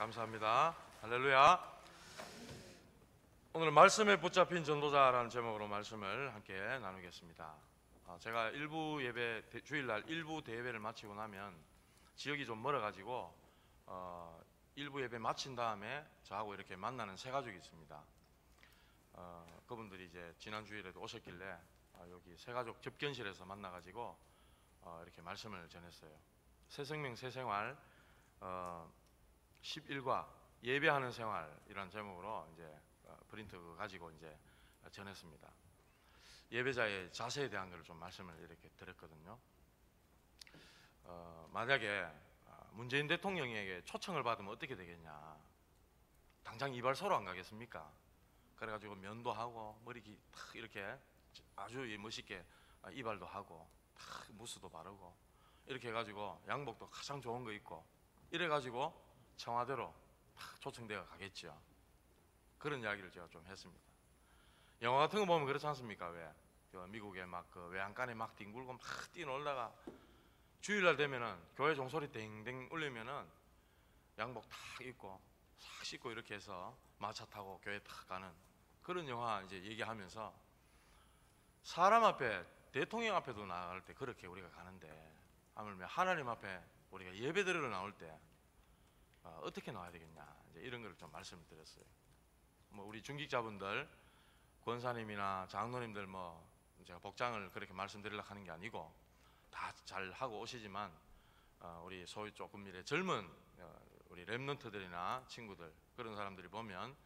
감사합니다. 할렐루야. 오늘 말씀에 붙잡힌 전도자라는 제목으로 말씀을 함께 나누겠습니다. 제가 일부 예배, 주일날 일부 대예배를 마치고 나면 지역이 좀 멀어가지고 일부 예배 마친 다음에 저하고 이렇게 만나는 세 가족이 있습니다. 그분들이 이제 지난 주일에도 오셨길래 여기 세 가족 접견실에서 만나가지고 이렇게 말씀을 전했어요. 새생명 새생활 11과 예배하는 생활이라는 제목으로 이제 프린트 가지고 이제 전했습니다. 예배자의 자세에 대한 걸 좀 말씀을 이렇게 드렸거든요. 만약에 문재인 대통령에게 초청을 받으면 어떻게 되겠냐? 당장 이발소로 안 가겠습니까? 그래가지고 면도 하고 머리 탁 이렇게 아주 멋있게 이발도 하고 탁 무스도 바르고 이렇게 해가지고 양복도 가장 좋은 거 입고 이래가지고 청와대로 탁 초청되어 가겠죠. 그런 이야기를 제가 좀 했습니다. 영화 같은 거 보면 그렇지 않습니까? 왜 미국에 막 그 외양간에 막 뒹굴고 막 뛰놀다가 주일날 되면은 교회 종소리 댕댕 울리면은 양복 탁 입고 싹 씻고 이렇게 해서 마차 타고 교회 탁 가는 그런 영화 이제 얘기하면서 사람 앞에 대통령 앞에도 나갈 때 그렇게 우리가 가는데 하물며 하나님 앞에 우리가 예배드리러 나올 때 어떻게 나와야 되겠냐 이제 이런 걸 좀 말씀을 드렸어요. 뭐 우리 중직자분들 권사님이나 장로님들 뭐 제가 복장을 그렇게 말씀드리려고 하는 게 아니고 다 잘 하고 오시지만 우리 소위 조금 이래 젊은 우리 랩런트들이나 친구들 그런 사람들이 보면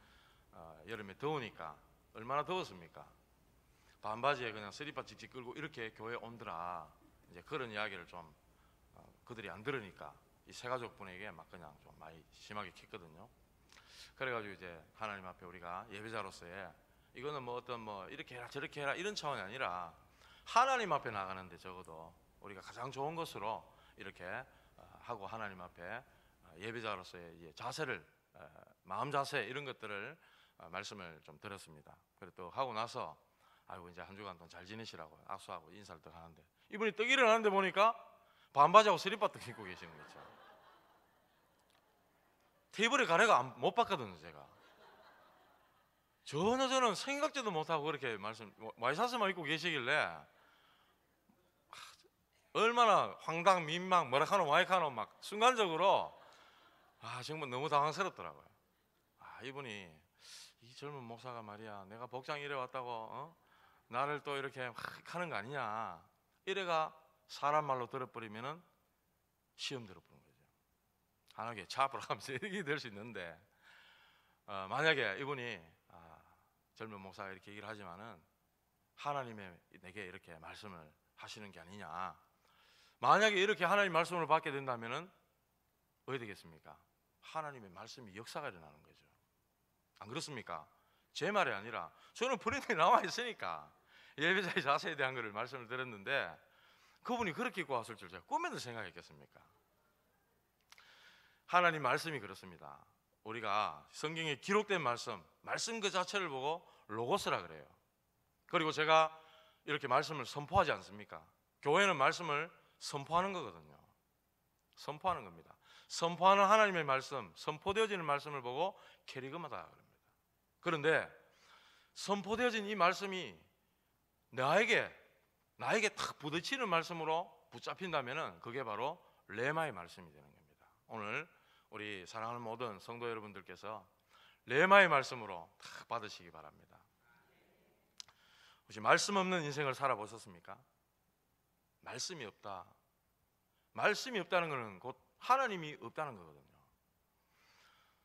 여름에 더우니까 얼마나 더웠습니까? 반바지에 그냥 스리퍼 직직 끌고 이렇게 교회 온더라 이제 그런 이야기를 좀 그들이 안 들으니까 이 세 가족분에게 막 그냥 좀 많이 심하게 켰거든요. 그래가지고 이제 하나님 앞에 우리가 예배자로서의 이거는 뭐 어떤 뭐 이렇게 해라 저렇게 해라 이런 차원이 아니라 하나님 앞에 나가는데 적어도 우리가 가장 좋은 것으로 이렇게 하고 하나님 앞에 예배자로서의 자세를 마음 자세 이런 것들을 말씀을 좀 드렸습니다. 그리고 또 하고 나서 아이고 이제 한 주간 또 잘 지내시라고 악수하고 인사를 또 하는데 이분이 떡 일어나는데 보니까 반바지하고 스리퍼 떡 입고 계시는 거죠. 테이블에 가래가 못 봤거든요. 제가 전혀 저는 생각지도 못하고 그렇게 와이셔츠만 입고 계시길래 얼마나 황당 민망 뭐라카노 와이카노 막 순간적으로 정말 너무 당황스럽더라고요. 이분이 이 젊은 목사가 말이야 내가 복장 이래 왔다고 나를 또 이렇게 막 하는 거 아니냐 이래가 사람 말로 들어버리면은 시험 들어버리는 거죠. 하나님께 차압을 하면서 이렇게 될 수 있는데 만약에 이분이 젊은 목사가 이렇게 얘기를 하지만은 하나님의 내게 이렇게 말씀을 하시는 게 아니냐. 만약에 이렇게 하나님 말씀을 받게 된다면은 어떻게 되겠습니까? 하나님의 말씀이 역사가 일어나는 거죠. 안 그렇습니까? 제 말이 아니라 저는 프린트에 나와 있으니까 예배자의 자세에 대한 것을 말씀을 드렸는데 그분이 그렇게 입고 왔을 줄 제가 꿈에도 생각했겠습니까? 하나님 말씀이 그렇습니다. 우리가 성경에 기록된 말씀 그 자체를 보고 로고스라 그래요. 그리고 제가 이렇게 말씀을 선포하지 않습니까? 교회는 말씀을 선포하는 거거든요. 선포하는 겁니다. 선포하는 하나님의 말씀, 선포되어지는 말씀을 보고 캐리그마다 그럽니다. 그런데 선포되어진 이 말씀이 나에게 탁 부딪히는 말씀으로 붙잡힌다면은 그게 바로 레마의 말씀이 되는 겁니다. 오늘 우리 사랑하는 모든 성도 여러분들께서 레마의 말씀으로 탁 받으시기 바랍니다. 혹시 말씀 없는 인생을 살아보셨습니까? 말씀이 없다. 말씀이 없다는 것은 곧 하나님이 없다는 거거든요.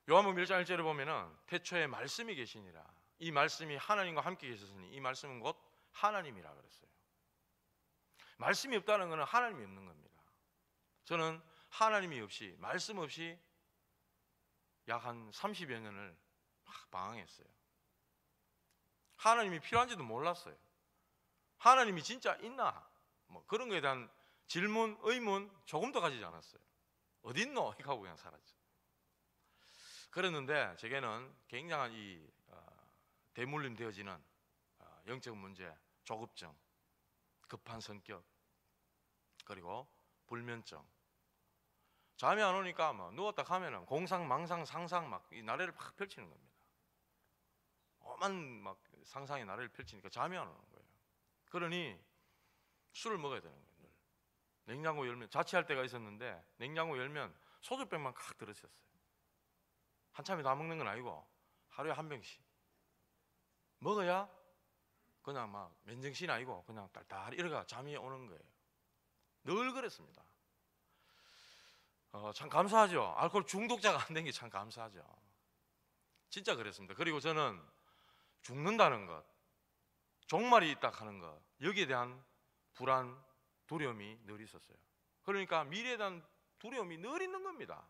요한복음 1장 1절에 보면은 태초에 말씀이 계시니라. 이 말씀이 하나님과 함께 계셨으니 이 말씀은 곧 하나님이라 그랬어요. 말씀이 없다는 것은 하나님이 없는 겁니다. 저는 하나님이 없이 말씀 없이 약 한 30여 년을 막 방황했어요. 하나님이 필요한지도 몰랐어요. 하나님이 진짜 있나? 뭐 그런 거에 대한 질문, 의문 조금도 가지지 않았어요. 어딨노? 이렇게 하고 그냥 살았죠. 그랬는데 제게는 굉장한 이 대물림 되어지는 영적 문제, 조급증, 급한 성격, 그리고 불면증, 잠이 안 오니까 막 누웠다 가면은 공상, 망상, 상상 막 이 나래를 막 펼치는 겁니다. 엄한 막 상상의 나래를 펼치니까 잠이 안 오는 거예요. 그러니 술을 먹어야 되는 거예요. 늘. 냉장고 열면, 자취할 때가 있었는데 냉장고 열면 소주병만 칵 들었었어요. 한참에 다 먹는 건 아니고 하루에 한 병씩 먹어야 그냥 막 맨정신이 아니고 그냥 딸딸 이러가 잠이 오는 거예요. 늘 그랬습니다. 참 감사하죠. 알코올 중독자가 안 된 게 참 감사하죠. 진짜 그랬습니다. 그리고 저는 죽는다는 것, 종말이 있다 하는 것, 여기에 대한 불안, 두려움이 늘 있었어요. 그러니까 미래에 대한 두려움이 늘 있는 겁니다.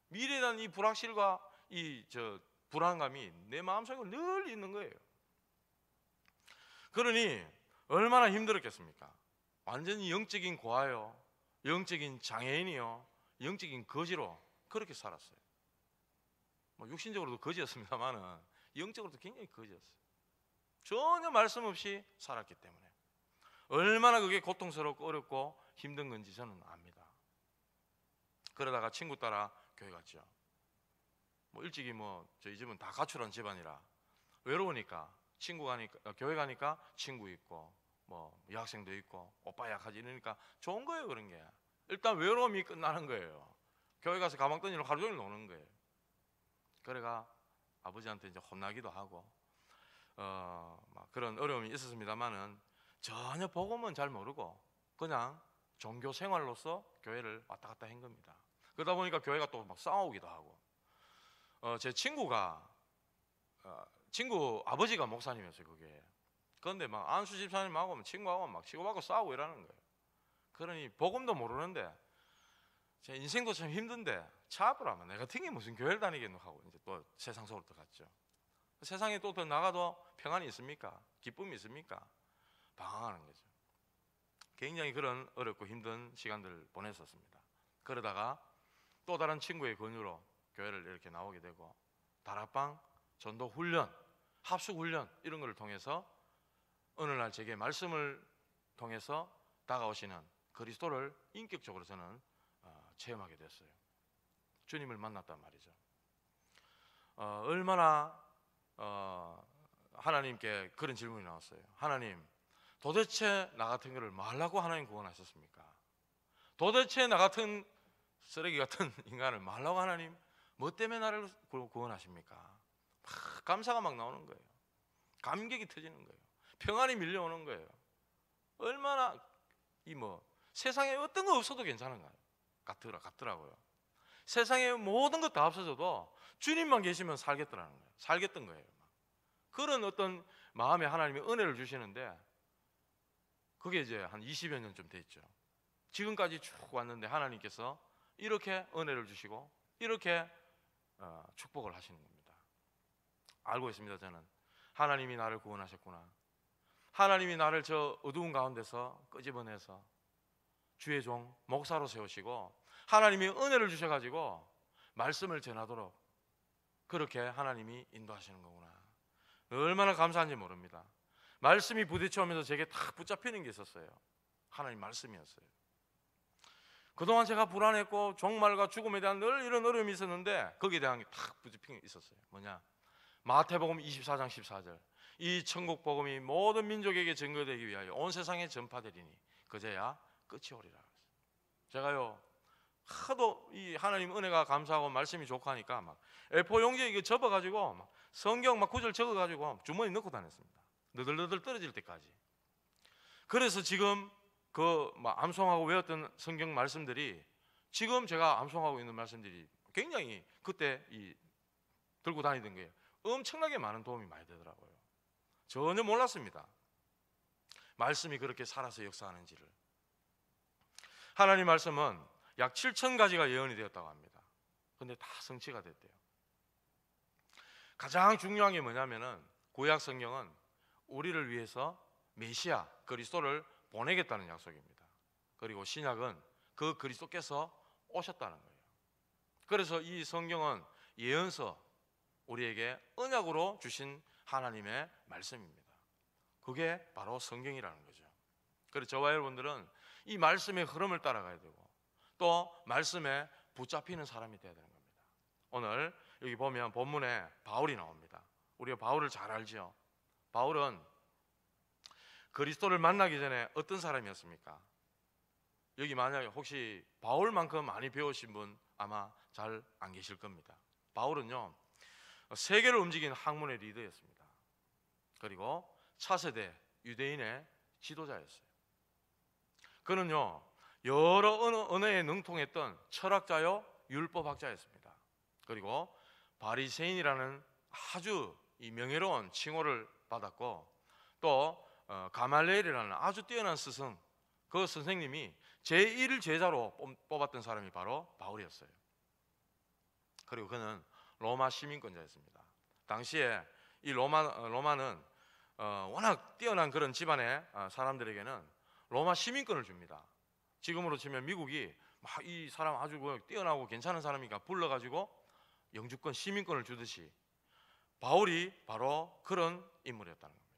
미래에 대한 이 불확실과 이 불안감이 내 마음속에 늘 있는 거예요. 그러니 얼마나 힘들었겠습니까? 완전히 영적인 고아요, 영적인 장애인이요, 영적인 거지로 그렇게 살았어요. 뭐 육신적으로도 거지였습니다만은 영적으로도 굉장히 거지였어요. 전혀 말씀 없이 살았기 때문에 얼마나 그게 고통스럽고 어렵고 힘든 건지 저는 압니다. 그러다가 친구 따라 교회 갔죠. 뭐 일찍이 저희 집은 다 가출한 집안이라 외로우니까 친구 가니까, 교회 가니까 친구 있고 여학생도 있고 오빠 약하지 이러니까 좋은 거예요. 그런 게 일단 외로움이 끝나는 거예요. 교회 가서 가방 던지고 하루 종일 노는 거예요. 그래가 아버지한테 이제 혼나기도 하고 막 그런 어려움이 있었습니다만은 전혀 복음은 잘 모르고 그냥 종교 생활로서 교회를 왔다 갔다 한 겁니다. 그러다 보니까 교회가 또 막 싸우기도 하고 제 친구가 친구 아버지가 목사님이었어요. 그게 그런데 막 안수 집사님하고 친구하고 막 치고받고 싸우고 이러는 거예요. 그러니 복음도 모르는데 제 인생도 참 힘든데 차 앞으로면 내가 등에 무슨 교회를 다니겠노 하고 이제 또 세상 속으로 들어갔죠. 세상에 또 더 나가도 평안이 있습니까? 기쁨이 있습니까? 방황하는 거죠. 굉장히 그런 어렵고 힘든 시간들을 보냈었습니다. 그러다가 또 다른 친구의 권유로 교회를 이렇게 나오게 되고 다락방, 전도 훈련, 합숙 훈련 이런 걸 통해서 어느 날 제게 말씀을 통해서 다가오시는 그리스도를 인격적으로 저는 체험하게 됐어요. 주님을 만났단 말이죠. 얼마나 하나님께 그런 질문이 나왔어요. 하나님, 도대체 나 같은 거를 뭐 하려고 하나님 구원하셨습니까? 도대체 나 같은 쓰레기 같은 인간을 뭐 하려고 하나님, 뭐 때문에 나를 구원하십니까? 막 감사가 막 나오는 거예요. 감격이 터지는 거예요. 평안이 밀려오는 거예요. 얼마나 세상에 어떤 거 없어도 괜찮은가 같더라고요. 세상에 모든 것 다 없어져도 주님만 계시면 살겠더라는 거예요. 살겠던 거예요. 그런 어떤 마음에 하나님이 은혜를 주시는데 그게 이제 한 20여 년쯤 됐죠. 지금까지 쭉 왔는데 하나님께서 이렇게 은혜를 주시고 이렇게 축복을 하시는 겁니다. 알고 있습니다. 저는 하나님이 나를 구원하셨구나. 하나님이 나를 저 어두운 가운데서 끄집어내서 주의 종 목사로 세우시고 하나님이 은혜를 주셔가지고 말씀을 전하도록 그렇게 하나님이 인도하시는 거구나. 얼마나 감사한지 모릅니다. 말씀이 부딪혀오면서 제게 딱 붙잡히는 게 있었어요. 하나님 말씀이었어요. 그동안 제가 불안했고 종말과 죽음에 대한 늘 이런 어려움이 있었는데 거기에 대한 게 딱 붙잡힌 게 있었어요. 뭐냐? 마태복음 24장 14절 이 천국 복음이 모든 민족에게 증거되기 위하여 온 세상에 전파되리니 그제야 끝이 오리라. 제가요 하도 이 하나님 은혜가 감사하고 말씀이 좋고 하니까 막 A4 용지에 이거 접어가지고 막 성경 막 구절 적어가지고 주머니 넣고 다녔습니다. 너덜너덜 떨어질 때까지. 그래서 지금 막 암송하고 외웠던 성경 말씀들이 지금 제가 암송하고 있는 말씀들이 굉장히 그때 들고 다니던 게 엄청나게 많은 도움이 많이 되더라고요. 전혀 몰랐습니다. 말씀이 그렇게 살아서 역사하는지를. 하나님 말씀은 약 7,000가지가 예언이 되었다고 합니다. 근데 다 성취가 됐대요. 가장 중요한 게 뭐냐면은 구약 성경은 우리를 위해서 메시아 그리스도를 보내겠다는 약속입니다. 그리고 신약은 그 그리스도께서 오셨다는 거예요. 그래서 이 성경은 예언서, 우리에게 언약으로 주신 하나님의 말씀입니다. 그게 바로 성경이라는 거죠. 그래서 저와 여러분들은 이 말씀의 흐름을 따라가야 되고 또 말씀에 붙잡히는 사람이 되어야 되는 겁니다. 오늘 여기 보면 본문에 바울이 나옵니다. 우리가 바울을 잘 알죠. 바울은 그리스도를 만나기 전에 어떤 사람이었습니까? 여기 만약에 혹시 바울만큼 많이 배우신 분 아마 잘 안 계실 겁니다. 바울은요, 세계를 움직이는 학문의 리더였습니다. 그리고 차세대 유대인의 지도자였어요. 그는요, 여러 언어에 능통했던 철학자요 율법학자였습니다. 그리고 바리새인이라는 아주 이 명예로운 칭호를 받았고, 또 가말리엘이라는 아주 뛰어난 스승, 그 선생님이 제1 제자로 뽑았던 사람이 바로 바울이었어요. 그리고 그는 로마 시민권자였습니다. 당시에 이 로마는 워낙 뛰어난 그런 집안의 사람들에게는 로마 시민권을 줍니다. 지금으로 치면 미국이 이 사람 아주 뛰어나고 괜찮은 사람이니까 불러가지고 영주권, 시민권을 주듯이 바울이 바로 그런 인물이었다는 겁니다.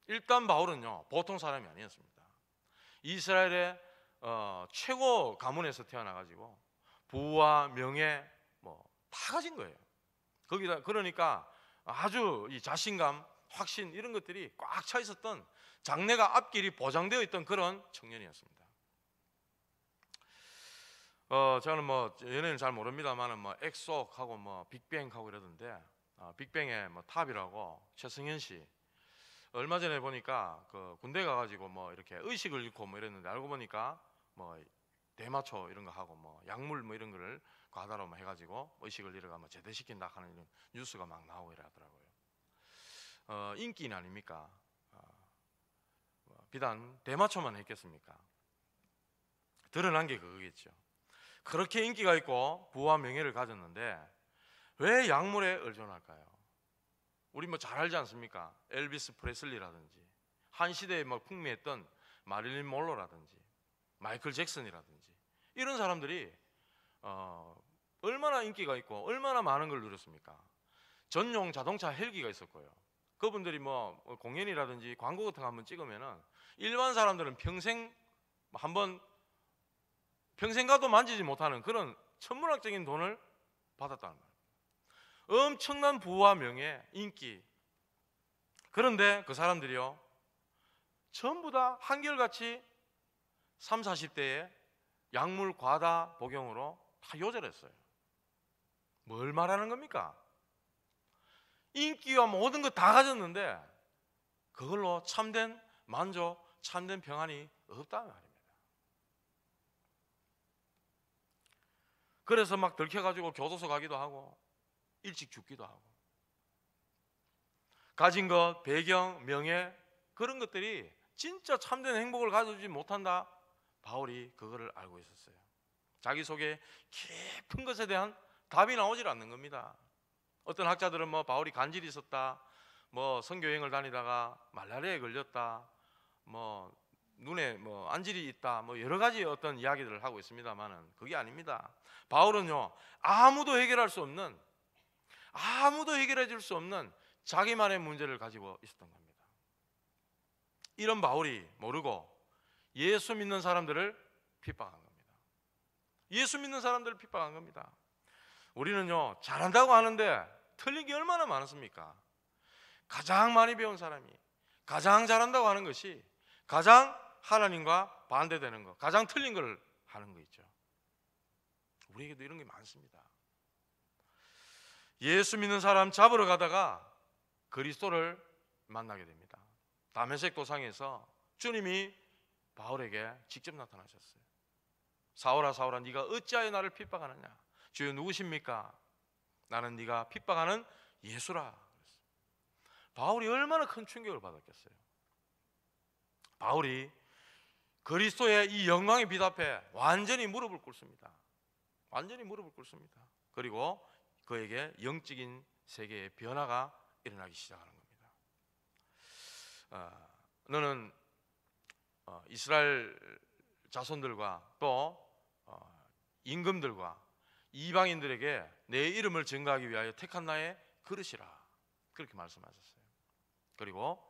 일단 바울은요, 보통 사람이 아니었습니다. 이스라엘의 최고 가문에서 태어나가지고 부와 명예 다 가진 거예요. 거기다 그러니까 아주 이 자신감, 확신 이런 것들이 꽉 차 있었던, 장래가 앞길이 보장되어 있던 그런 청년이었습니다. 저는 연예인 잘 모릅니다만은 엑소하고 빅뱅하고 이러던데, 빅뱅의 탑이라고 최승현 씨, 얼마 전에 보니까 그 군대 가가지고 이렇게 의식을 잃고 이랬는데, 알고 보니까 대마초 이런 거 하고 약물 이런 거를 과다로 해가지고 의식을 잃어가 제대시킨다 하는 이런 뉴스가 막 나오고 이러더라고요. 인기인 아닙니까? 비단 대마초만 했겠습니까? 드러난 게 그거겠죠. 그렇게 인기가 있고 부와 명예를 가졌는데 왜 약물에 의존할까요? 우리 잘 알지 않습니까? 엘비스 프레슬리라든지 한 시대에 풍미했던 마릴린 monroe라든지 마이클 잭슨이라든지 이런 사람들이 얼마나 인기가 있고 얼마나 많은 걸 누렸습니까? 전용 자동차 헬기가 있었고요. 그분들이 공연이라든지 광고 같은 거 한번 찍으면은 일반 사람들은 평생 가도 만지지 못하는 그런 천문학적인 돈을 받았다는 거예요. 엄청난 부와 명예, 인기. 그런데 그 사람들이요, 전부 다 한결같이 30, 40대에 약물 과다 복용으로 다 요절했어요. 뭘 말하는 겁니까? 인기와 모든 거 다 가졌는데 그걸로 참된 만족, 참된 평안이 없다는 말입니다. 그래서 들켜가지고 교도소 가기도 하고 일찍 죽기도 하고, 가진 것, 배경, 명예 그런 것들이 진짜 참된 행복을 가져주지 못한다. 바울이 그거를 알고 있었어요. 자기 속에 깊은 것에 대한 답이 나오질 않는 겁니다. 어떤 학자들은 바울이 간질이 있었다, 선교여행을 다니다가 말라리아에 걸렸다, 눈에 안질이 있다, 여러 가지 어떤 이야기들을 하고 있습니다만은 그게 아닙니다. 바울은요, 아무도 해결해 줄 수 없는 자기만의 문제를 가지고 있었던 겁니다. 이런 바울이 모르고 예수 믿는 사람들을 핍박한 겁니다. 예수 믿는 사람들을 핍박한 겁니다. 우리는요, 잘한다고 하는데 틀린 게 얼마나 많습니까? 가장 많이 배운 사람이 가장 잘한다고 하는 것이 가장 하나님과 반대되는 것, 가장 틀린 걸 하는 거 있죠. 우리에게도 이런 게 많습니다. 예수 믿는 사람 잡으러 가다가 그리스도를 만나게 됩니다. 다메섹 도상에서 주님이 바울에게 직접 나타나셨어요. 사울아 사울아, 네가 어찌하여 나를 핍박하느냐? 주여 누구십니까? 나는 네가 핍박하는 예수라. 바울이 얼마나 큰 충격을 받았겠어요. 바울이 그리스도의 이 영광의 빛 앞에 완전히 무릎을 꿇습니다. 완전히 무릎을 꿇습니다. 그리고 그에게 영적인 세계의 변화가 일어나기 시작하는 겁니다. 너는 이스라엘 자손들과 또 임금들과 이방인들에게 내 이름을 증거하기 위하여 택한 나의 그릇이라, 그렇게 말씀하셨어요. 그리고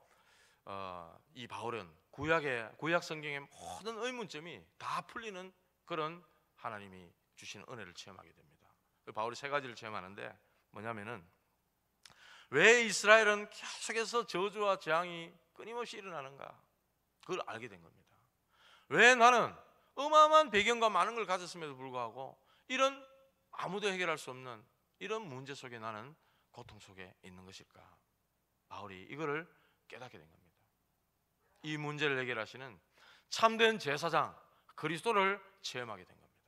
이 바울은 구약 성경의 모든 의문점이 다 풀리는 그런 하나님이 주시는 은혜를 체험하게 됩니다. 바울이 세 가지를 체험하는데 뭐냐면은 왜 이스라엘은 계속해서 저주와 재앙이 끊임없이 일어나는가, 그걸 알게 된 겁니다. 왜 나는 어마어마한 배경과 많은 걸 가졌음에도 불구하고 이런 아무도 해결할 수 없는 이런 문제 속에 나는 고통 속에 있는 것일까? 바울이 이거를 깨닫게 된 겁니다. 이 문제를 해결하시는 참된 제사장 그리스도를 체험하게 된 겁니다.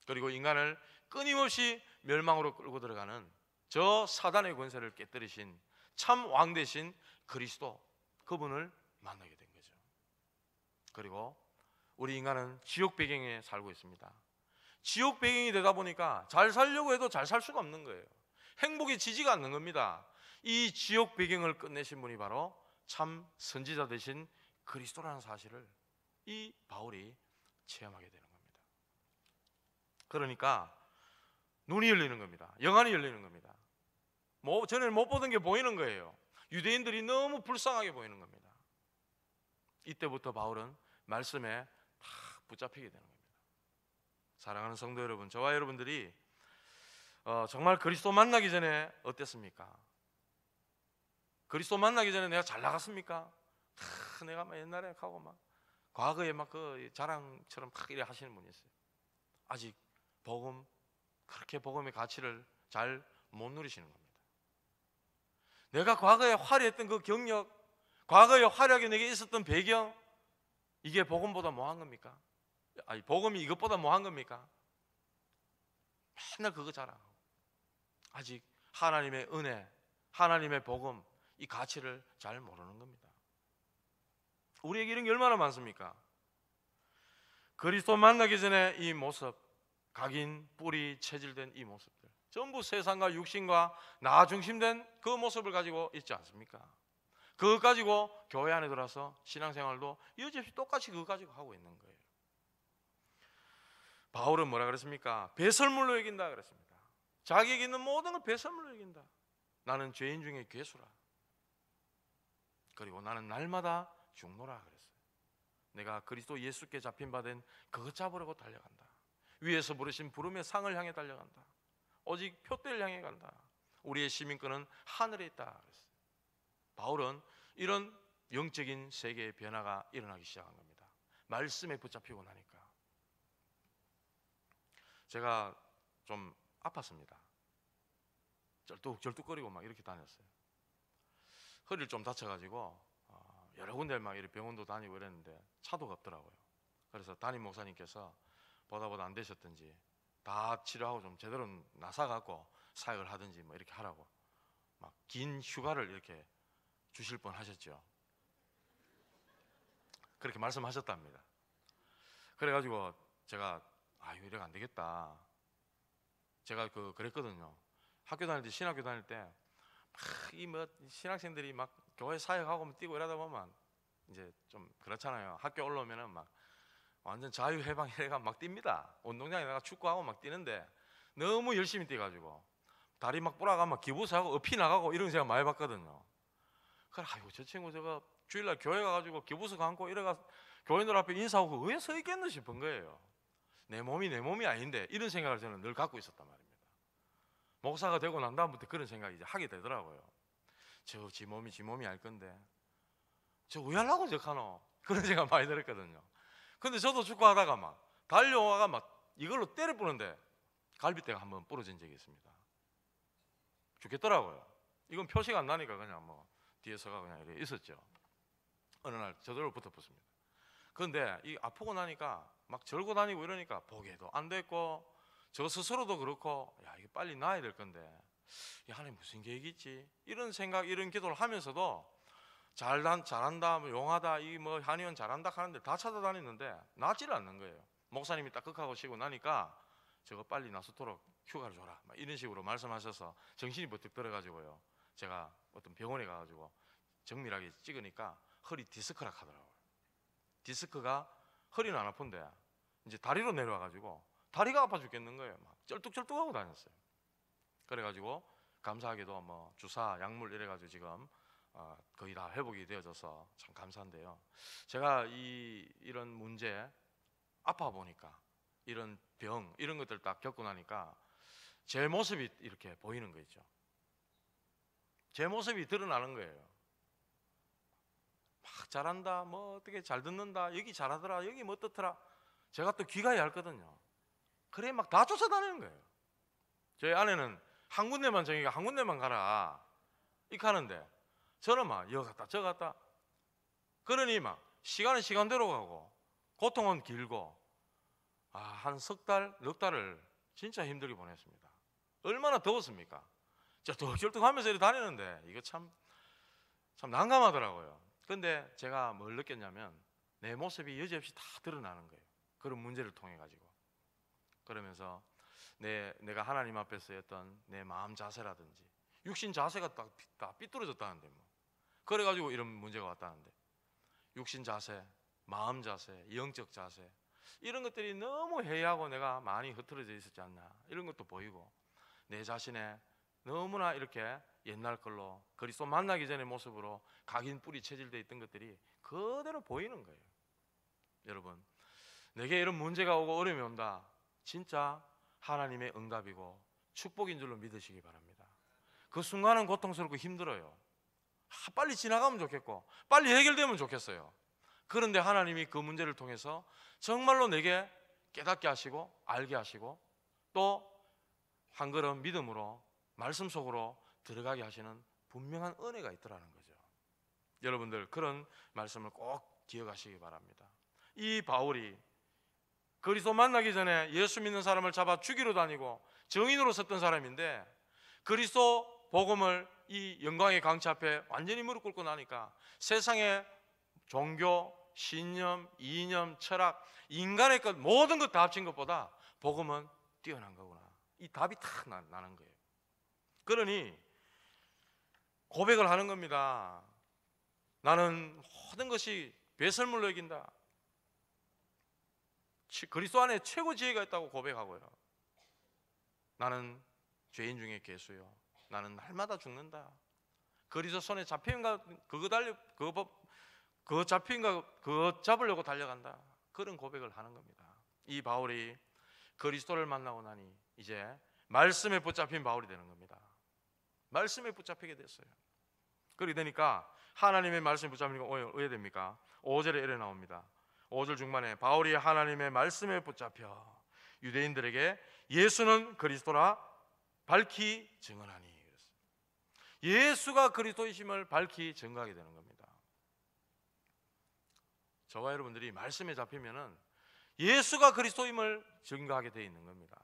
그리고 인간을 끊임없이 멸망으로 끌고 들어가는 저 사단의 권세를 깨뜨리신 참 왕 되신 그리스도, 그분을 만나게 된 거죠. 그리고 우리 인간은 지옥 배경에 살고 있습니다. 지옥 배경이 되다 보니까 잘 살려고 해도 잘 살 수가 없는 거예요. 행복이 지지가 않는 겁니다. 이 지옥 배경을 끝내신 분이 바로 참 선지자 되신 그리스도라는 사실을 이 바울이 체험하게 되는 겁니다. 그러니까 눈이 열리는 겁니다. 영안이 열리는 겁니다. 전에 못 보던 게 보이는 거예요. 유대인들이 너무 불쌍하게 보이는 겁니다. 이때부터 바울은 말씀에 다 붙잡히게 되는 겁니다. 사랑하는 성도 여러분, 저와 여러분들이 정말 그리스도 만나기 전에 어땠습니까? 그리스도 만나기 전에 내가 잘 나갔습니까? 내가 막 옛날에 하고 막 과거에 막 그 자랑처럼 막 이래 하시는 분이 있어요. 아직 그렇게 복음의 가치를 잘 못 누리시는 겁니다. 내가 과거에 화려했던 그 경력, 과거에 화려하게 내게 있었던 배경, 이게 복음보다 뭐한 겁니까? 아니, 복음이 이것보다 뭐한 겁니까? 맨날 그거 자랑하고 아직 하나님의 은혜, 하나님의 복음, 이 가치를 잘 모르는 겁니다. 우리에게 이런 게 얼마나 많습니까? 그리스도 만나기 전에 이 모습, 각인, 뿌리, 체질된 이 모습들, 전부 세상과 육신과 나 중심된 그 모습을 가지고 있지 않습니까? 그거 가지고 교회 안에 들어와서 신앙생활도 여지없이 똑같이 그거 가지고 하고 있는 거예요. 바울은 뭐라 그랬습니까? 배설물로 여긴다 그랬습니다. 자기에게 있는 모든 걸 배설물로 여긴다. 나는 죄인 중에 괴수라. 그리고 나는 날마다 죽노라 그랬어요. 내가 그리스도 예수께 잡힌 바 된 그것 잡으려고 달려간다. 위에서 부르신 부름의 상을 향해 달려간다. 오직 표대를 향해 간다. 우리의 시민권은 하늘에 있다 그랬어요. 바울은 이런 영적인 세계의 변화가 일어나기 시작한 겁니다. 말씀에 붙잡히고 나니까. 제가 좀 아팠습니다. 쩔뚝쩔뚝거리고 막 이렇게 다녔어요. 허리를 좀 다쳐가지고 여러 군데 막 이렇게 병원도 다니고 이랬는데 차도가 없더라고요. 그래서 담임 목사님께서 보다 안 되셨든지 다 치료하고 좀 제대로 나서갖고 사역을 하든지 뭐 이렇게 하라고 막 긴 휴가를 이렇게 주실 뻔 하셨죠. 그렇게 말씀하셨답니다. 그래가지고 제가 이래가 안 되겠다. 제가 그랬거든요. 학교 다닐 때, 신학교 다닐 때 이 뭐 신학생들이 막 교회 사역하고 뛰고 이러다 보면 이제 좀 그렇잖아요. 학교 올라오면은 막 완전 자유해방이래가 막 뜁니다. 운동장에 내가 축구하고 막 뛰는데 너무 열심히 뛰어가지고 다리 막 뿌라가 막 기부스하고 엎이 나가고 이런 거 제가 많이 봤거든요. 그래, 저 친구 저거 주일날 교회 가가지고 기부스 감고 이래가 교인들 앞에 인사하고 왜 서 있겠나 싶은 거예요. 내 몸이 아닌데 이런 생각을 저는 늘 갖고 있었단 말입니다. 목사가 되고 난 다음부터 그런 생각이 이제 하게 되더라고요. 지 몸이 알 건데 저 왜 하려고 저카노 그런 생각 많이 들었거든요. 근데 저도 축구하다가 막 달려와가 막 이걸로 때려 부는데 갈비뼈가 한번 부러진 적이 있습니다. 죽겠더라고요. 이건 표시가 안 나니까 그냥 뭐 뒤에서가 그냥 이렇게 있었죠. 어느 날 저절로 붙어붙습니다. 그런데 이 아프고 나니까 막 절고 다니고 이러니까 보게도 안 됐고 저 스스로도 그렇고 이게 빨리 나아야 될 건데 하나님 무슨 계획이 있지? 이런 생각, 이런 기도를 하면서도 잘한다, 뭐 용하다, 이 뭐 한의원 잘한다 하는데 다 찾아다니는데 낫지를 않는 거예요. 목사님이 딱극하고 쉬고 나니까 저거 빨리 나서도록 휴가를 줘라, 막 이런 식으로 말씀하셔서 정신이 버뜩 들어가지고요. 제가 어떤 병원에 가가지고 정밀하게 찍으니까 허리 디스크라 하더라고요. 디스크가 허리는 안 아픈데 이제 다리로 내려와가지고 다리가 아파 죽겠는 거예요. 막 쩔뚝쩔뚝하고 다녔어요. 그래가지고 감사하게도 뭐 주사, 약물 이래가지고 지금 거의 다 회복이 되어져서 참 감사한데요. 제가 이런 문제 아파 보니까 이런 병 이런 것들 딱 겪고 나니까 제 모습이 이렇게 보이는 거 있죠. 제 모습이 드러나는 거예요. 막 잘한다, 뭐 어떻게 잘 듣는다, 여기 잘하더라, 여기 뭐 어떻더라. 제가 또 귀가 얇거든요. 그래 막 다 쫓아다니는 거예요. 저희 아내는 한 군데만 정의가 한 군데만 가라 이렇게 하는데 저는 막 여기 갔다 저 갔다. 그러니 막 시간은 시간대로 가고 고통은 길고 한 석 달, 넉 달을 진짜 힘들게 보냈습니다. 얼마나 더웠습니까? 저 덜덜하면서 이렇게 다니는데 이거 참 난감하더라고요. 근데 제가 뭘 느꼈냐면 내 모습이 여지없이 다 드러나는 거예요. 그런 문제를 통해 가지고. 그러면서 내가 하나님 앞에서 했던 내 마음 자세라든지 육신 자세가 다 삐뚤어졌다는데 뭐. 그래가지고 이런 문제가 왔다는데 육신 자세, 마음 자세, 영적 자세 이런 것들이 너무 해이하고 내가 많이 흐트러져 있었지 않나 이런 것도 보이고 내 자신의 너무나 이렇게 옛날 걸로 그리스도 만나기 전의 모습으로 각인 뿌리 체질되어 있던 것들이 그대로 보이는 거예요. 여러분, 내게 이런 문제가 오고 어려움이 온다. 진짜 하나님의 응답이고 축복인 줄로 믿으시기 바랍니다. 그 순간은 고통스럽고 힘들어요. 빨리 지나가면 좋겠고 빨리 해결되면 좋겠어요. 그런데 하나님이 그 문제를 통해서 정말로 내게 깨닫게 하시고 알게 하시고 또 한 걸음 믿음으로 말씀 속으로 들어가게 하시는 분명한 은혜가 있더라는 거죠. 여러분들 그런 말씀을 꼭 기억하시기 바랍니다. 이 바울이 그리스도 만나기 전에 예수 믿는 사람을 잡아 죽이러 다니고 정인으로 섰던 사람인데 그리스도 복음을 이 영광의 강치 앞에 완전히 무릎 꿇고 나니까 세상의 종교, 신념, 이념, 철학, 인간의 것 모든 것 다 합친 것보다 복음은 뛰어난 거구나. 이 답이 탁 나는 거예요. 그러니 고백을 하는 겁니다. 나는 모든 것이 배설물로 여긴다. 그리스도 안에 최고 지혜가 있다고 고백하고요. 나는 죄인 중에 괴수요. 나는 날마다 죽는다. 그리스도 손에 잡힌가 그거 잡힌가 그거 잡으려고 달려간다. 그런 고백을 하는 겁니다. 이 바울이 그리스도를 만나고 나니 이제 말씀에 붙잡힌 바울이 되는 겁니다. 말씀에 붙잡히게 됐어요. 그렇게 되니까 하나님의 말씀에 붙잡히니까 왜 됩니까? 5절에 이래 나옵니다. 5절 중반에 바울이 하나님의 말씀에 붙잡혀 유대인들에게 예수는 그리스도라 밝히 증언하니, 예수가 그리스도이심을 밝히 증거하게 되는 겁니다. 저와 여러분들이 말씀에 잡히면은 예수가 그리스도임을 증거하게 되어 있는 겁니다.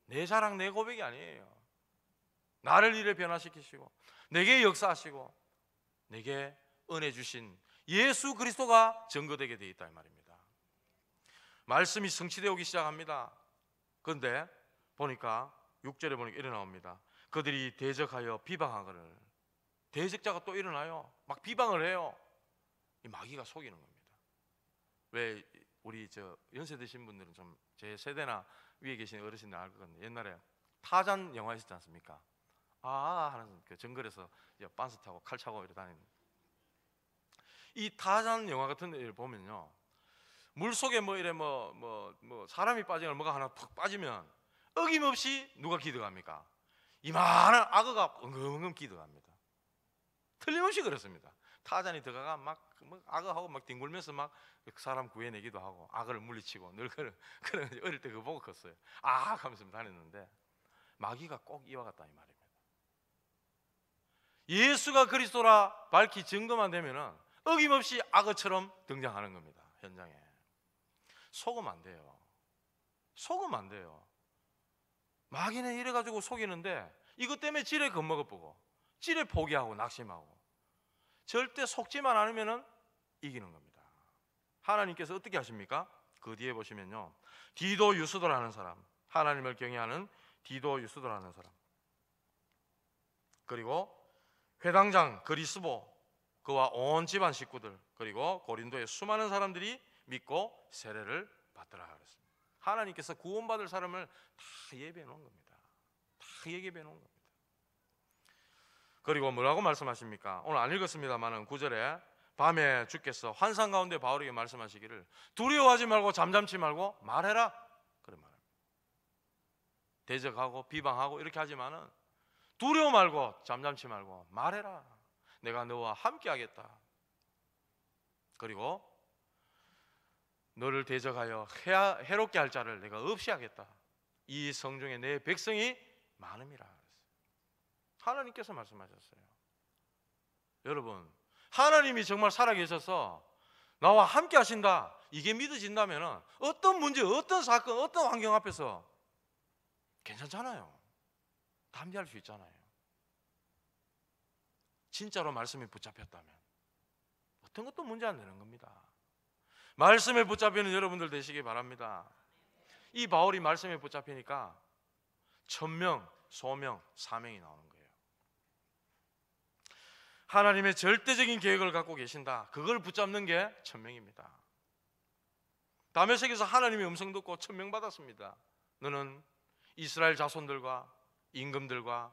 내 자랑 내 고백이 아니에요. 나를 이래 변화시키시고 내게 역사하시고 내게 은혜 주신 예수 그리스도가 증거되게 되어 있다 이 말입니다. 말씀이 성취되어 오기 시작합니다. 그런데 보니까 6절에 보니까 이래 나옵니다. 그들이 대적하여 비방하거늘. 대적자가 또 일어나요. 막 비방을 해요. 이 마귀가 속이는 겁니다. 왜 우리 연세 드신 분들은 좀 제 세대나 위에 계신 어르신들 알 것 같네요. 옛날에 타잔 영화 있었지 않습니까? 하는 그 정글에서 빤스 타고 칼 차고 이렇게 다니는 이 타잔 영화 같은 데를 보면요, 물 속에 뭐 이래 뭐 사람이 빠지거나 뭐가 하나 툭 빠지면 어김없이 누가 기득합니까? 이만한 악어가 엉금엉금 기득합니다. 틀림없이 그렇습니다. 타잔이 들어가 막 악어하고 막 뒹굴면서 막 사람 구해내기도 하고 악어를 물리치고 늘 그런 어릴 때 그거 보고 컸어요. 하면서 다녔는데 마귀가 꼭 이와 같다 이 말입니다. 예수가 그리스도라 밝히 증거만 되면은 어김없이 악어처럼 등장하는 겁니다. 현장에. 속으면 안 돼요. 속으면 안 돼요. 마귀는 이래가지고 속이는데 이것 때문에 지레 겁먹어보고 지레 포기하고 낙심하고 절대 속지만 않으면 이기는 겁니다. 하나님께서 어떻게 하십니까? 그 뒤에 보시면요, 디도 유스도라는 사람, 하나님을 경외하는 디도 유스도라는 사람, 그리고 회당장 그리스보 그와 온 집안 식구들, 그리고 고린도의 수많은 사람들이 믿고 세례를 받더라 그랬습니다. 하나님께서 구원받을 사람을 다 예비해 놓은 겁니다. 다 예비해 놓은 겁니다. 그리고 뭐라고 말씀하십니까? 오늘 안 읽었습니다만은 9절에 밤에 주께서 환상 가운데 바울에게 말씀하시기를 두려워하지 말고 잠잠치 말고 말해라. 대적하고 비방하고 이렇게 하지만은 두려워 말고 잠잠치 말고 말해라. 내가 너와 함께 하겠다. 그리고 너를 대적하여 해롭게 할 자를 내가 없이 하겠다. 이 성중에 내 백성이 많음이라. 하나님께서 말씀하셨어요. 여러분, 하나님이 정말 살아계셔서 나와 함께 하신다, 이게 믿어진다면 어떤 문제, 어떤 사건, 어떤 환경 앞에서 괜찮잖아요. 담대할 수 있잖아요. 진짜로 말씀에 붙잡혔다면 어떤 것도 문제 안 되는 겁니다. 말씀에 붙잡히는 여러분들 되시기 바랍니다. 이 바울이 말씀에 붙잡히니까 천명, 소명, 사명이 나오는 거예요. 하나님의 절대적인 계획을 갖고 계신다. 그걸 붙잡는 게 천명입니다. 다메섹에서 하나님의 음성 듣고 천명 받았습니다. 너는 이스라엘 자손들과 임금들과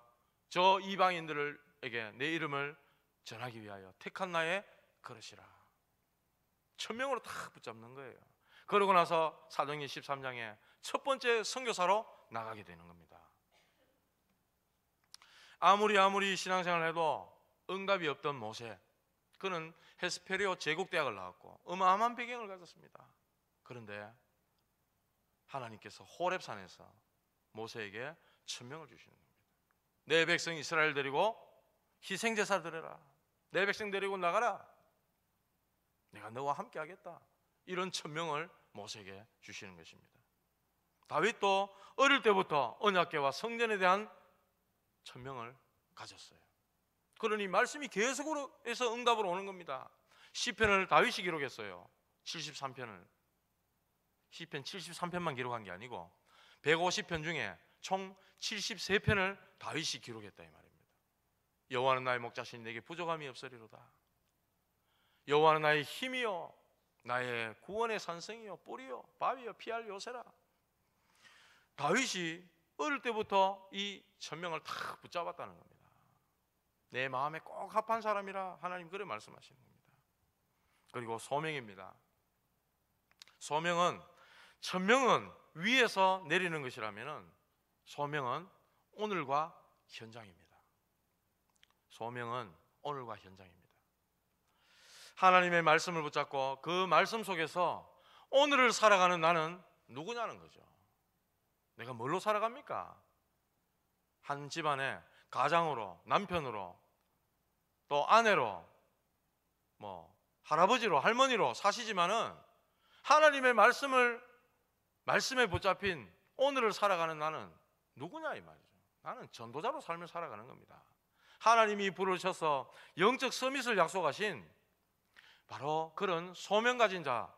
저 이방인들에게 내 이름을 전하기 위하여 택한 나의 그릇이라. 천명으로 다 붙잡는 거예요. 그러고 나서 사도행전 13장에 첫 번째 선교사로 나가게 되는 겁니다. 아무리 신앙생활을 해도 응답이 없던 모세, 그는 헤스페리오 제국대학을 나왔고 어마어마한 배경을 가졌습니다. 그런데 하나님께서 호렙산에서 모세에게 천명을 주시는 겁니다. 내 백성 이스라엘 데리고 희생제사 드려라. 내 백성 데리고 나가라. 내가 너와 함께 하겠다. 이런 천명을 모세에게 주시는 것입니다. 다윗도 어릴 때부터 언약궤와 성전에 대한 천명을 가졌어요. 그러니 말씀이 계속으로 해서 응답으로 오는 겁니다. 시편을 다윗이 기록했어요. 73편을. 시편 73편만 기록한 게 아니고 150편 중에 총 73편을 다윗이 기록했다 이 말입니다. 여호와는 나의 목자시니 내게 부족함이 없으리로다. 여호와는 나의 힘이요 나의 구원의 산성이요 뿌리요 바위요 피할 요새라. 다윗이 어릴 때부터 이 천명을 탁 붙잡았다는 겁니다. 내 마음에 꼭 합한 사람이라 하나님 그래 말씀하시는 겁니다. 그리고 소명입니다. 소명은, 천명은 위에서 내리는 것이라면 소명은 오늘과 현장입니다. 소명은 오늘과 현장입니다. 하나님의 말씀을 붙잡고 그 말씀 속에서 오늘을 살아가는 나는 누구냐는 거죠. 내가 뭘로 살아갑니까? 한 집안에 가장으로, 남편으로, 또 아내로, 할아버지로, 할머니로 사시지만은 하나님의 말씀에 붙잡힌 오늘을 살아가는 나는 누구냐 이 말이죠. 나는 전도자로 삶을 살아가는 겁니다. 하나님이 부르셔서 영적 서밋을 약속하신 바로 그런 소명 가진 자,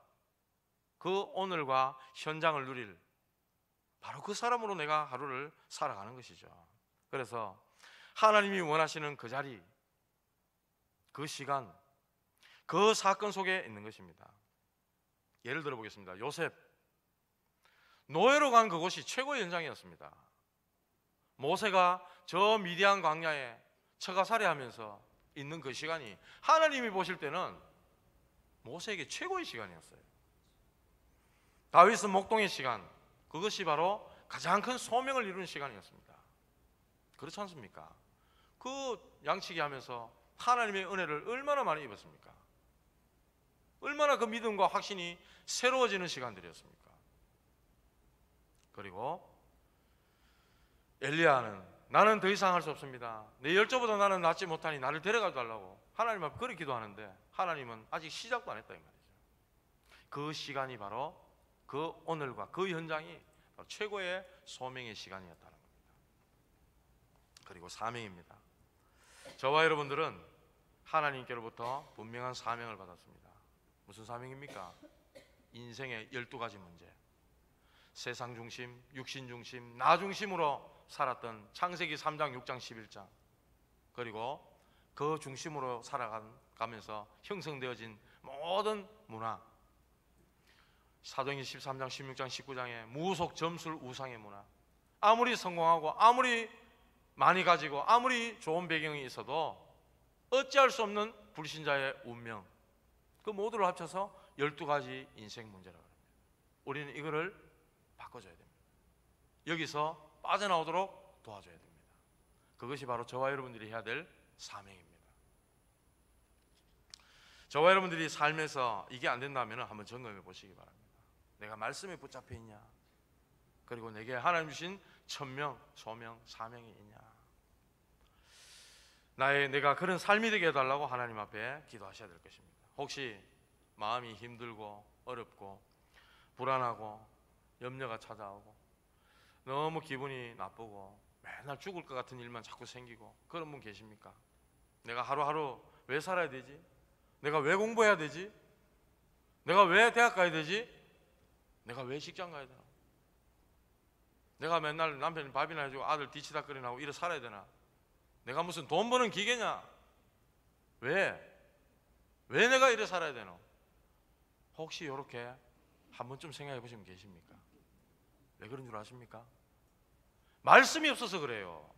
그 오늘과 현장을 누릴 바로 그 사람으로 내가 하루를 살아가는 것이죠. 그래서 하나님이 원하시는 그 자리, 그 시간, 그 사건 속에 있는 것입니다. 예를 들어 보겠습니다. 요셉, 노예로 간 그곳이 최고의 현장이었습니다. 모세가 저 미디안 광야에 처가살이하면서 있는 그 시간이 하나님이 보실 때는 모세에게 최고의 시간이었어요. 다윗은 목동의 시간, 그것이 바로 가장 큰 소명을 이루는 시간이었습니다. 그렇지 않습니까? 그 양치기 하면서 하나님의 은혜를 얼마나 많이 입었습니까? 얼마나 그 믿음과 확신이 새로워지는 시간들이었습니까? 그리고 엘리야는 나는 더 이상 할 수 없습니다. 내 열조보다 나는 낫지 못하니 나를 데려가 달라고 하나님 앞에 그렇게 기도하는데 하나님은 아직 시작도 안 했다 이 말이죠. 그 시간이 바로 그 오늘과 그 현장이 바로 최고의 소명의 시간이었다는 겁니다. 그리고 사명입니다. 저와 여러분들은 하나님께로부터 분명한 사명을 받았습니다. 무슨 사명입니까? 인생의 12가지 문제, 세상 중심, 육신 중심, 나 중심으로 살았던 창세기 3장, 6장, 11장, 그리고 그 중심으로 살아가면서 형성되어진 모든 문화, 사도행전 13장, 16장, 19장의 무속, 점술, 우상의 문화, 아무리 성공하고 아무리 많이 가지고 아무리 좋은 배경이 있어도 어찌할 수 없는 불신자의 운명, 그 모두를 합쳐서 12가지 인생 문제라고 합니다. 우리는 이거를 바꿔줘야 됩니다. 여기서 빠져나오도록 도와줘야 됩니다. 그것이 바로 저와 여러분들이 해야 될 사명입니다. 저와 여러분들이 삶에서 이게 안 된다면 한번 점검해 보시기 바랍니다. 내가 말씀에 붙잡혀 있냐? 그리고 내게 하나님 주신 천명, 소명, 사명이 있냐? 내가 그런 삶이 되게 해달라고 하나님 앞에 기도하셔야 될 것입니다. 혹시 마음이 힘들고 어렵고 불안하고 염려가 찾아오고 너무 기분이 나쁘고 맨날 죽을 것 같은 일만 자꾸 생기고 그런 분 계십니까? 내가 하루하루 왜 살아야 되지? 내가 왜 공부해야 되지? 내가 왜 대학 가야 되지? 내가 왜 직장 가야 되나? 내가 맨날 남편이 밥이나 해주고 아들 뒤치다거리나 하고 이래 살아야 되나? 내가 무슨 돈 버는 기계냐? 왜 내가 이래 살아야 되노? 혹시 이렇게 한 번쯤 생각해 보시면 계십니까? 왜 그런 줄 아십니까? 말씀이 없어서 그래요.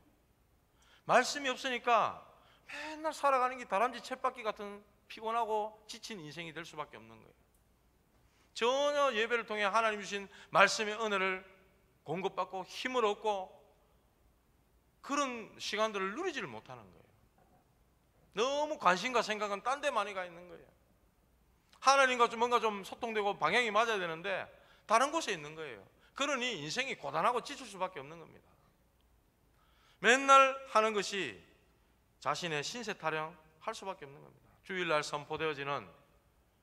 말씀이 없으니까 맨날 살아가는 게 다람쥐 쳇바퀴 같은 피곤하고 지친 인생이 될 수밖에 없는 거예요. 전혀 예배를 통해 하나님 주신 말씀의 은혜를 공급받고 힘을 얻고 그런 시간들을 누리지를 못하는 거예요. 너무 관심과 생각은 딴 데 많이 가 있는 거예요. 하나님과 뭔가 좀 소통되고 방향이 맞아야 되는데 다른 곳에 있는 거예요. 그러니 인생이 고단하고 지칠 수밖에 없는 겁니다. 맨날 하는 것이 자신의 신세 타령할 수밖에 없는 겁니다. 주일날 선포되어지는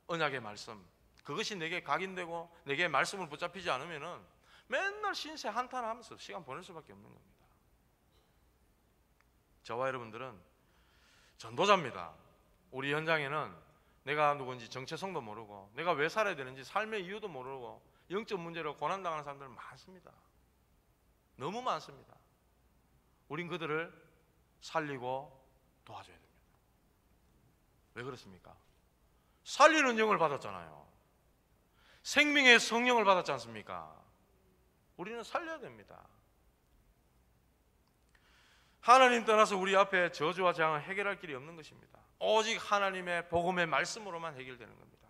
언약의 말씀, 그것이 내게 각인되고 내게 말씀을 붙잡히지 않으면은 맨날 신세 한탄하면서 시간 보낼 수밖에 없는 겁니다. 저와 여러분들은 전도자입니다. 우리 현장에는 내가 누군지 정체성도 모르고 내가 왜 살아야 되는지 삶의 이유도 모르고 영적 문제로 고난당하는 사람들 많습니다. 너무 많습니다. 우린 그들을 살리고 도와줘야 됩니다. 왜 그렇습니까? 살리는 영을 받았잖아요. 생명의 성령을 받았지 않습니까? 우리는 살려야 됩니다. 하나님 떠나서 우리 앞에 저주와 재앙을 해결할 길이 없는 것입니다. 오직 하나님의 복음의 말씀으로만 해결되는 겁니다.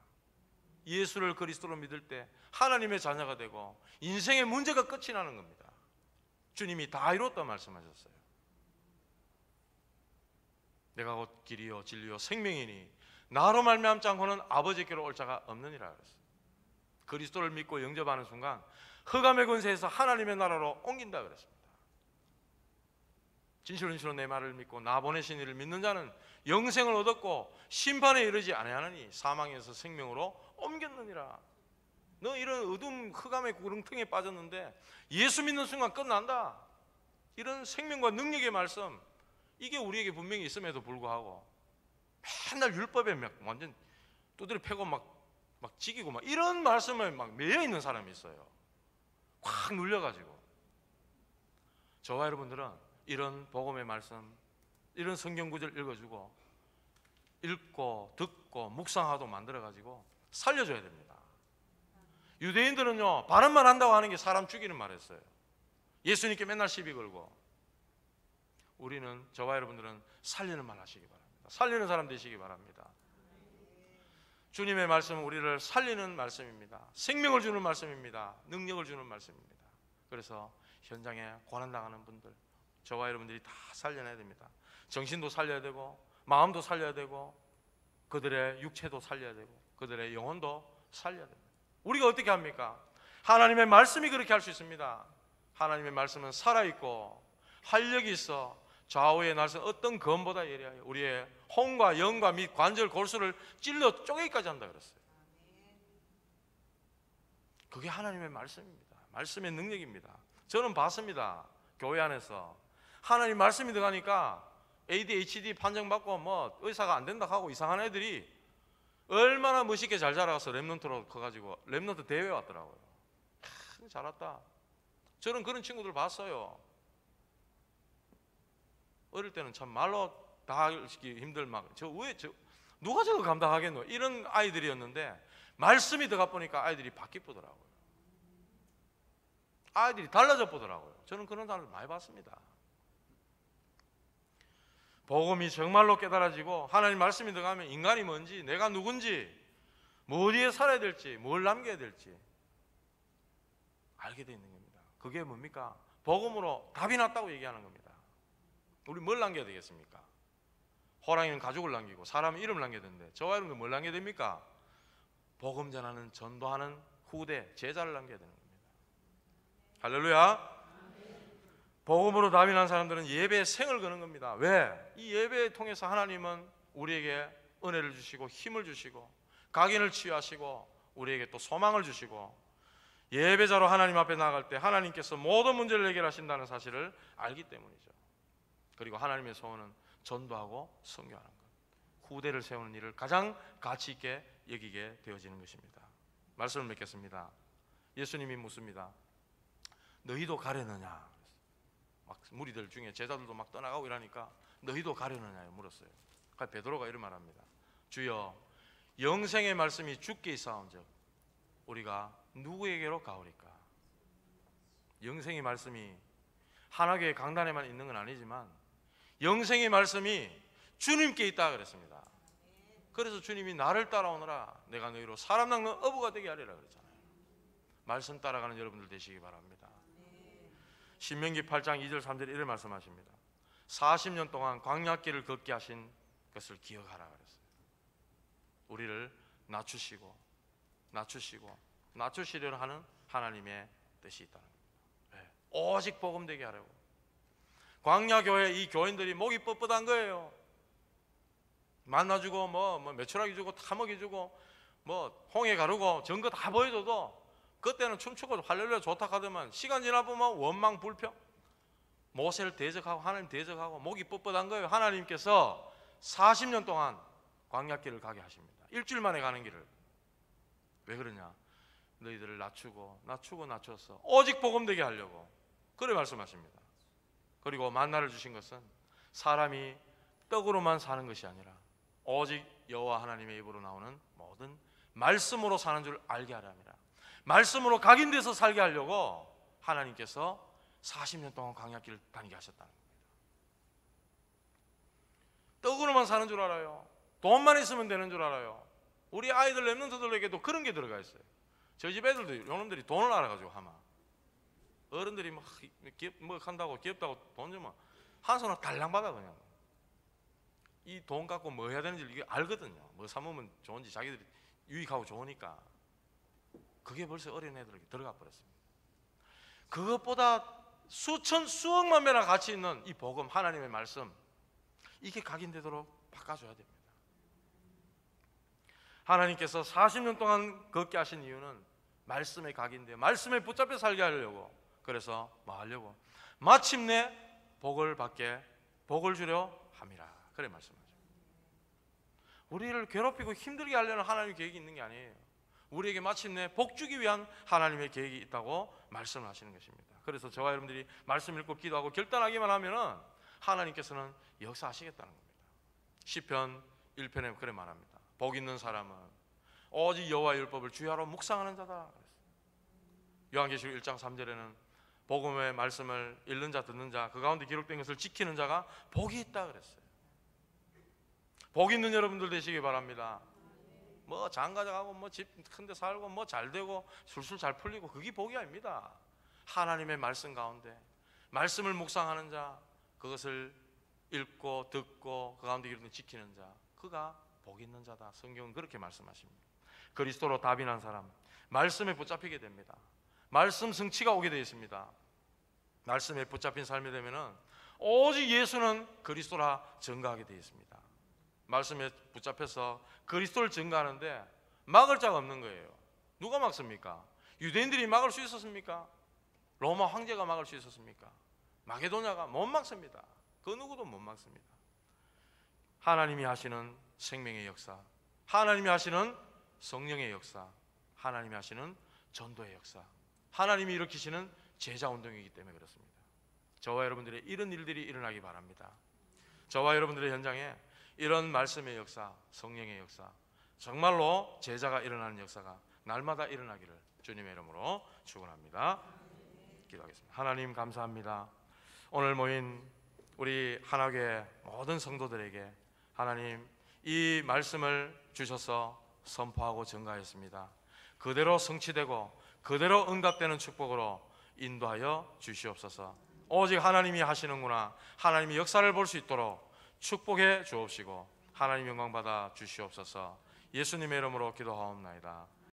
예수를 그리스도로 믿을 때 하나님의 자녀가 되고 인생의 문제가 끝이 나는 겁니다. 주님이 다 이뤘다 말씀하셨어요. 내가 곧 길이요 진리요 생명이니 나로 말미암지 않고는 아버지께로 올 자가 없느니라 그랬어요. 그리스도를 믿고 영접하는 순간 흑암의 권세에서 하나님의 나라로 옮긴다 그랬습니다. 진실로 내 말을 믿고 나 보내신 이를 믿는 자는 영생을 얻었고 심판에 이르지 아니하느니 사망에서 생명으로 옮겼느니라. 너 이런 어둠 흑암의 구렁텅이에 빠졌는데 예수 믿는 순간 끝난다. 이런 생명과 능력의 말씀, 이게 우리에게 분명히 있음에도 불구하고 맨날 율법에 막 완전 두드려 패고 막 지기고 막 이런 말씀에 막 매여 있는 사람이 있어요. 확 눌려가지고. 저와 여러분들은 이런 복음의 말씀, 이런 성경 구절 읽어주고 읽고 듣고 묵상하도록 만들어가지고 살려줘야 됩니다. 유대인들은요 바른 말 한다고 하는 게 사람 죽이는 말이었어요. 예수님께 맨날 시비 걸고. 우리는, 저와 여러분들은 살리는 말 하시기 바랍니다. 살리는 사람 되시기 바랍니다. 주님의 말씀은 우리를 살리는 말씀입니다. 생명을 주는 말씀입니다. 능력을 주는 말씀입니다. 그래서 현장에 고난당하는 분들, 저와 여러분들이 다 살려내야 됩니다. 정신도 살려야 되고 마음도 살려야 되고 그들의 육체도 살려야 되고 그들의 영혼도 살려야 됩니다. 우리가 어떻게 합니까? 하나님의 말씀이 그렇게 할 수 있습니다. 하나님의 말씀은 살아있고 활력이 있어 좌우의 날선 어떤 검보다 예리하여 우리의 혼과 영과 및 관절 골수를 찔러 쪼개기까지 한다 그랬어요. 그게 하나님의 말씀입니다. 말씀의 능력입니다. 저는 봤습니다. 교회 안에서 하나님 말씀이 들어가니까 ADHD 판정받고 뭐 의사가 안 된다 하고 이상한 애들이 얼마나 멋있게 잘 자라서 랩넌트로 커가지고 랩넌트 대회 왔더라고요. 잘 왔다. 저는 그런 친구들 봤어요. 어릴 때는 참 말로 다 하기 힘들 막 누가 저거 감당하겠노 이런 아이들이었는데 말씀이 들어가 보니까 아이들이 바뀌더라고요. 아이들이 달라져 보더라고요. 저는 그런 사람을 많이 봤습니다. 복음이 정말로 깨달아지고 하나님 말씀이 들어가면 인간이 뭔지, 내가 누군지, 뭐 어디에 살아야 될지, 뭘 남겨야 될지 알게 되어 있는 겁니다. 그게 뭡니까? 복음으로 답이 났다고 얘기하는 겁니다. 우리 뭘 남겨야 되겠습니까? 호랑이는 가족을 남기고 사람은 이름을 남겨야 되는데 저와 여러분은 뭘 남겨야 됩니까? 복음 전하는, 전도하는 후대, 제자를 남겨야 되는 겁니다. 할렐루야. 복음으로 답이 난 사람들은 예배에 생을 거는 겁니다. 왜? 이 예배를 통해서 하나님은 우리에게 은혜를 주시고 힘을 주시고 각인을 치유하시고 우리에게 또 소망을 주시고 예배자로 하나님 앞에 나갈 때 하나님께서 모든 문제를 해결하신다는 사실을 알기 때문이죠. 그리고 하나님의 소원은 전도하고 선교하는 것, 후대를 세우는 일을 가장 가치 있게 여기게 되어지는 것입니다. 말씀을 맺겠습니다. 예수님이 묻습니다. 너희도 가려느냐? 막 무리들 중에 제자들도 막 떠나가고 이러니까 너희도 가려느냐 물었어요. 그러니까 베드로가 이런 말합니다. 주여, 영생의 말씀이 주께 있사온즉 우리가 누구에게로 가오리까? 영생의 말씀이 하나교회 강단에만 있는 건 아니지만 영생의 말씀이 주님께 있다 그랬습니다. 그래서 주님이 나를 따라오너라 내가 너희로 사람 낚는 어부가 되게 하리라 그랬잖아요. 말씀 따라가는 여러분들 되시기 바랍니다. 신명기 8장 2절 3절에 이렇게 말씀하십니다. 40년 동안 광야길을 걷게 하신 것을 기억하라 그랬어요. 우리를 낮추시려고 하는 하나님의 뜻이 있다는 겁니다. 네. 오직 복음되게 하려고. 광야교회 이 교인들이 목이 뻣뻣한 거예요. 만나주고 뭐 메추라기 주고 타먹이 주고 뭐 홍해 가르고 전거 다 보여줘도 그때는 춤추고 할렐루야 좋다 하더만 시간 지나보면 원망 불평, 모세를 대적하고 하나님 대적하고 목이 뻣뻣한 거예요. 하나님께서 40년 동안 광야길을 가게 하십니다. 일주일 만에 가는 길을. 왜 그러냐? 너희들을 낮춰서 오직 복음되게 하려고 그래 말씀하십니다. 그리고 만나를 주신 것은 사람이 떡으로만 사는 것이 아니라 오직 여호와 하나님의 입으로 나오는 모든 말씀으로 사는 줄 알게 하려 함이라. 말씀으로 각인돼서 살게 하려고 하나님께서 40년 동안 광야길을 다니게 하셨다는 겁니다. 떡으로만 사는 줄 알아요. 돈만 있으면 되는 줄 알아요. 우리 아이들 랩런트들에게도 그런 게 들어가 있어요. 저희 집 애들도 요놈들이 돈을 알아가지고 하마 어른들이 뭐 한다고 귀엽다고 돈 주면 한 손으로 달랑 받아. 그냥 이 돈 갖고 뭐 해야 되는지 이게 알거든요. 뭐 사모면 좋은지 자기들이 유익하고 좋으니까. 그게 벌써 어린 애들에게 들어가 버렸습니다. 그것보다 수억만 배나 가치 있는 이 복음, 하나님의 말씀, 이게 각인되도록 바꿔줘야 됩니다. 하나님께서 40년 동안 걷게 하신 이유는 말씀에 각인되어 말씀에 붙잡혀 살게 하려고. 그래서 뭐 하려고? 마침내 복을 주려 함이라. 그래 말씀하죠. 우리를 괴롭히고 힘들게 하려는 하나님의 계획이 있는 게 아니에요. 우리에게 마침내 복 주기 위한 하나님의 계획이 있다고 말씀을 하시는 것입니다. 그래서 저와 여러분들이 말씀 읽고 기도하고 결단하기만 하면은 하나님께서는 역사하시겠다는 겁니다. 시편 1편에 그래 말합니다. 복 있는 사람은 오직 여호와의 율법을 주야로 묵상하는 자다. 요한계시록 1장 3절에는 복음의 말씀을 읽는 자 듣는 자 그 가운데 기록된 것을 지키는 자가 복이 있다 그랬어요. 복 있는 여러분들 되시기 바랍니다. 뭐 장가가고 뭐 집 큰 데 살고 뭐 잘 되고 술술 잘 풀리고 그게 복이 아닙니다. 하나님의 말씀 가운데 말씀을 묵상하는 자, 그것을 읽고 듣고 그 가운데 기록된 지키는 자, 그가 복 있는 자다. 성경은 그렇게 말씀하십니다. 그리스도로 답이 난 사람 말씀에 붙잡히게 됩니다. 말씀 성취가 오게 되어 있습니다. 말씀에 붙잡힌 삶이 되면은 오직 예수는 그리스도라 증거하게 되어 있습니다. 말씀에 붙잡혀서 그리스도를 증거하는데 막을 자가 없는 거예요. 누가 막습니까? 유대인들이 막을 수 있었습니까? 로마 황제가 막을 수 있었습니까? 마게도냐가 못 막습니다. 그 누구도 못 막습니다. 하나님이 하시는 생명의 역사, 하나님이 하시는 성령의 역사, 하나님이 하시는 전도의 역사, 하나님이 일으키시는 제자운동이기 때문에 그렇습니다. 저와 여러분들의 이런 일들이 일어나기 바랍니다. 저와 여러분들의 현장에 이런 말씀의 역사, 성령의 역사, 정말로 제자가 일어나는 역사가 날마다 일어나기를 주님의 이름으로 축원합니다. 기도하겠습니다. 하나님 감사합니다. 오늘 모인 우리 하나교회 모든 성도들에게 하나님 이 말씀을 주셔서 선포하고 증거하였습니다. 그대로 성취되고 그대로 응답되는 축복으로 인도하여 주시옵소서. 오직 하나님이 하시는구나, 하나님이 역사를 볼 수 있도록 축복해 주옵시고 하나님 영광 받아 주시옵소서. 예수님의 이름으로 기도하옵나이다.